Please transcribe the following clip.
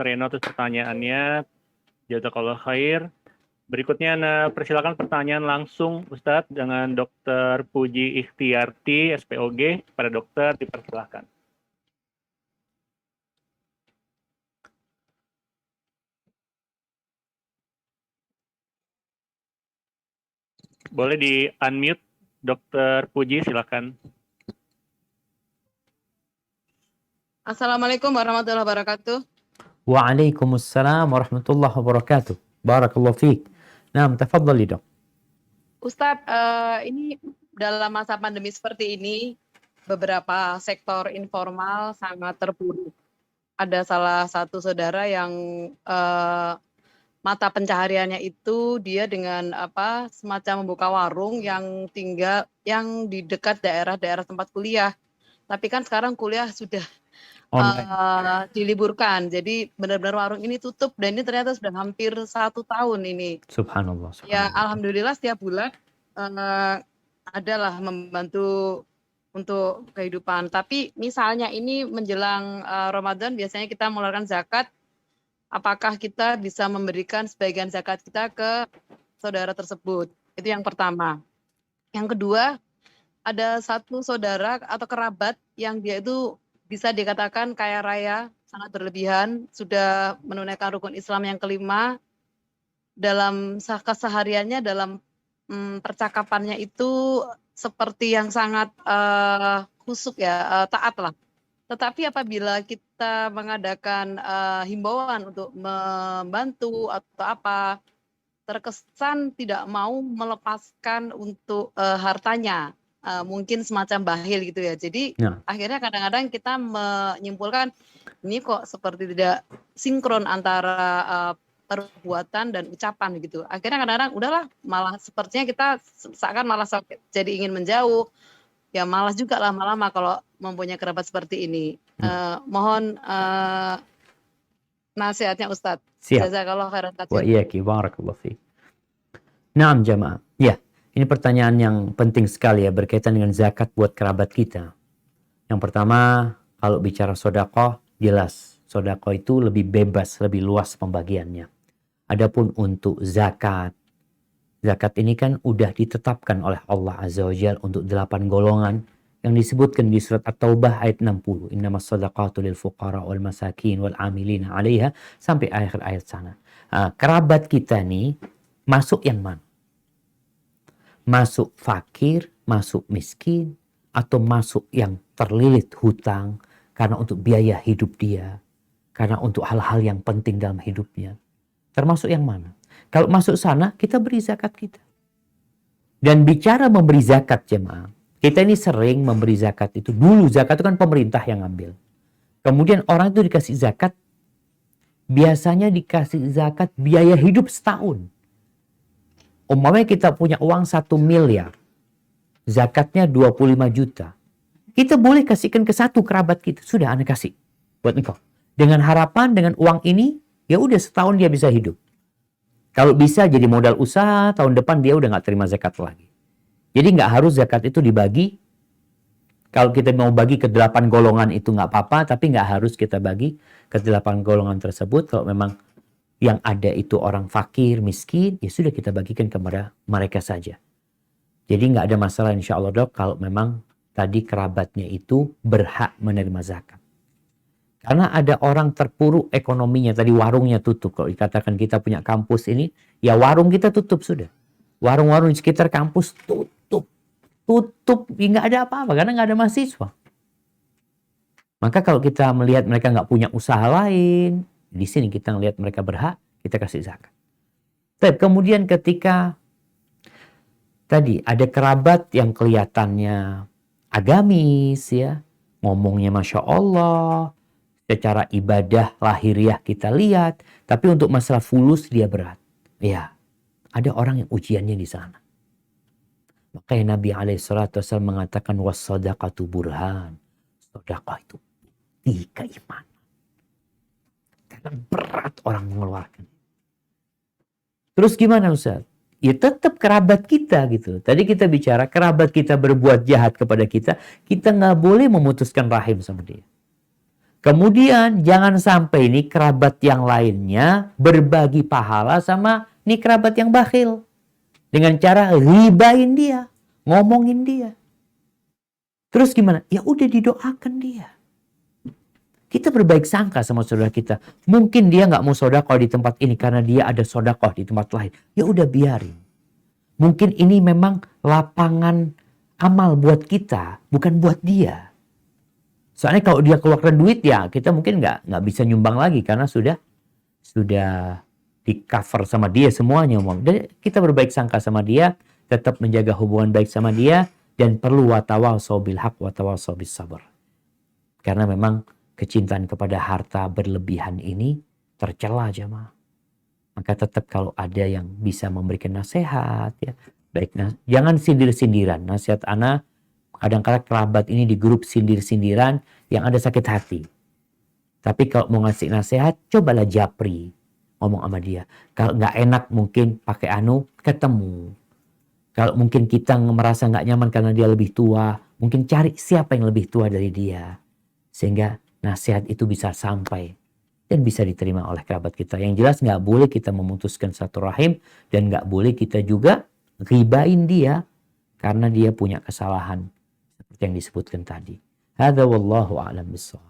Dr. Eno atas pertanyaannya. Jazakallah khair. Berikutnya persilakan pertanyaan langsung Ustadz dengan Dr. Puji Ikhtiarti, SPOG. Pada dokter dipersilakan. Boleh di-unmute, Dr. Puji, silakan. Assalamualaikum warahmatullahi wabarakatuh. Waalaikumsalam warahmatullahi wabarakatuh. Barakallahu fiik. Naam, tafadhali dok. Ustadz, ini dalam masa pandemi seperti ini, beberapa sektor informal sangat terpuruk. Ada salah satu saudara yang mata pencahariannya itu dia dengan semacam membuka warung yang di dekat daerah-daerah tempat kuliah. Tapi kan sekarang kuliah sudah diliburkan, jadi benar-benar warung ini tutup dan ini ternyata sudah hampir 1 tahun ini. Subhanallah. Ya alhamdulillah setiap bulan adalah membantu untuk kehidupan. Tapi misalnya ini menjelang Ramadan biasanya kita mengeluarkan zakat. Apakah kita bisa memberikan sebagian zakat kita ke saudara tersebut? Itu yang pertama. Yang kedua, ada satu saudara atau kerabat yang dia itu bisa dikatakan kaya raya, sangat berlebihan, sudah menunaikan rukun Islam yang kelima. Dalam kesehariannya, dalam percakapannya itu seperti yang sangat khusyuk ya, taat lah. Tetapi apabila kita mengadakan himbauan untuk membantu atau apa, terkesan tidak mau melepaskan untuk hartanya, mungkin semacam bakhil gitu ya. Jadi akhirnya kadang-kadang kita menyimpulkan ini kok seperti tidak sinkron antara perbuatan dan ucapan gitu. Akhirnya kadang-kadang udahlah, malah sepertinya kita seakan malah jadi ingin menjauh. Ya malas juga lama-lama kalau mempunyai kerabat seperti ini. Mohon nasihatnya Ustadz. Jazakallah khairan katsir. Wa iyaki, barakallahu fiik. Naam jamaah. Ya, ini pertanyaan yang penting sekali ya berkaitan dengan zakat buat kerabat kita. Yang pertama, kalau bicara sedekah, jelas sedekah itu lebih bebas, lebih luas pembagiannya. Adapun untuk zakat ini kan udah ditetapkan oleh Allah Azza wa Jalla untuk 8 golongan yang disebutkan di surat At-Taubah ayat 60. Innamas shadaqatu lil fuqara wal masakin wal amilina 'alaiha sampai akhir ayat sana. Kerabat kita nih masuk yang mana? Masuk fakir, masuk miskin, atau masuk yang terlilit hutang karena untuk biaya hidup dia, karena untuk hal-hal yang penting dalam hidupnya. Termasuk yang mana? Kalau masuk sana, kita beri zakat kita. Dan bicara memberi zakat jemaah, kita ini sering memberi zakat itu. Dulu zakat itu kan pemerintah yang ngambil. Kemudian orang itu dikasih zakat, biasanya dikasih zakat biaya hidup setahun. Umpamanya kita punya uang 1 miliar, zakatnya 25 juta. Kita boleh kasihkan ke satu kerabat kita. Sudah, Anda kasih buat engkau. Dengan harapan dengan uang ini, ya udah setahun dia bisa hidup. Kalau bisa jadi modal usaha, tahun depan dia udah nggak terima zakat lagi. Jadi nggak harus zakat itu dibagi. Kalau kita mau bagi ke 8 golongan itu nggak apa-apa, tapi nggak harus kita bagi ke 8 golongan tersebut. Kalau memang yang ada itu orang fakir, miskin, ya sudah kita bagikan kepada mereka saja. Jadi nggak ada masalah insya Allah dok, kalau memang tadi kerabatnya itu berhak menerima zakat. Karena ada orang terpuruk ekonominya, tadi warungnya tutup. Kalau dikatakan kita punya kampus ini, ya warung kita tutup sudah. Warung-warung di sekitar kampus tutup. Nggak ada apa-apa, karena nggak ada mahasiswa. Maka kalau kita melihat mereka nggak punya usaha lain, di sini kita melihat mereka berhak, kita kasih zakat. Tapi kemudian ketika tadi ada kerabat yang kelihatannya agamis ya, ngomongnya Masya Allah, secara ibadah lahiriah kita lihat, tapi untuk masalah fulus dia berat. Ya, ada orang yang ujiannya di sana. Makanya Nabi SAW mengatakan was-shadaqatu burhan. Sedekah itu bukti keimanan. Karena berat orang mengeluarkan. Terus gimana Ustaz? Ya tetap kerabat kita gitu. Tadi kita bicara kerabat kita berbuat jahat kepada kita nggak boleh memutuskan rahim sama dia. Kemudian jangan sampai nih kerabat yang lainnya berbagi pahala sama nih kerabat yang bakhil. Dengan cara ribain dia, ngomongin dia. Terus gimana? Ya udah didoakan dia. Kita berbaik sangka sama saudara kita. Mungkin dia nggak mau sodakoh di tempat ini karena dia ada sodakoh di tempat lain. Ya udah biarin. Mungkin ini memang lapangan amal buat kita, bukan buat dia. Soalnya kalau dia keluarkan duit ya kita mungkin nggak bisa nyumbang lagi karena sudah di cover sama dia semuanya. Dan kita berbaik sangka sama dia, tetap menjaga hubungan baik sama dia, dan perlu watawasau bil haq watawasau bis sabr. Karena memang kecintaan kepada harta berlebihan ini tercela jemaah. Maka tetap kalau ada yang bisa memberikan nasihat ya, baik jangan sindir-sindiran. Nasihat ana kadang-kadang kerabat ini di grup sindir-sindiran yang ada sakit hati. Tapi kalau mau ngasih nasihat, cobalah japri. Ngomong sama dia. Kalau nggak enak mungkin pakai ketemu. Kalau mungkin kita merasa nggak nyaman karena dia lebih tua, mungkin cari siapa yang lebih tua dari dia. Sehingga nasihat itu bisa sampai dan bisa diterima oleh kerabat kita. Yang jelas nggak boleh kita memutuskan satu rahim dan nggak boleh kita juga ribain dia karena dia punya kesalahan seperti yang disebutkan tadi. Hadza wallahu a'lam bissawab.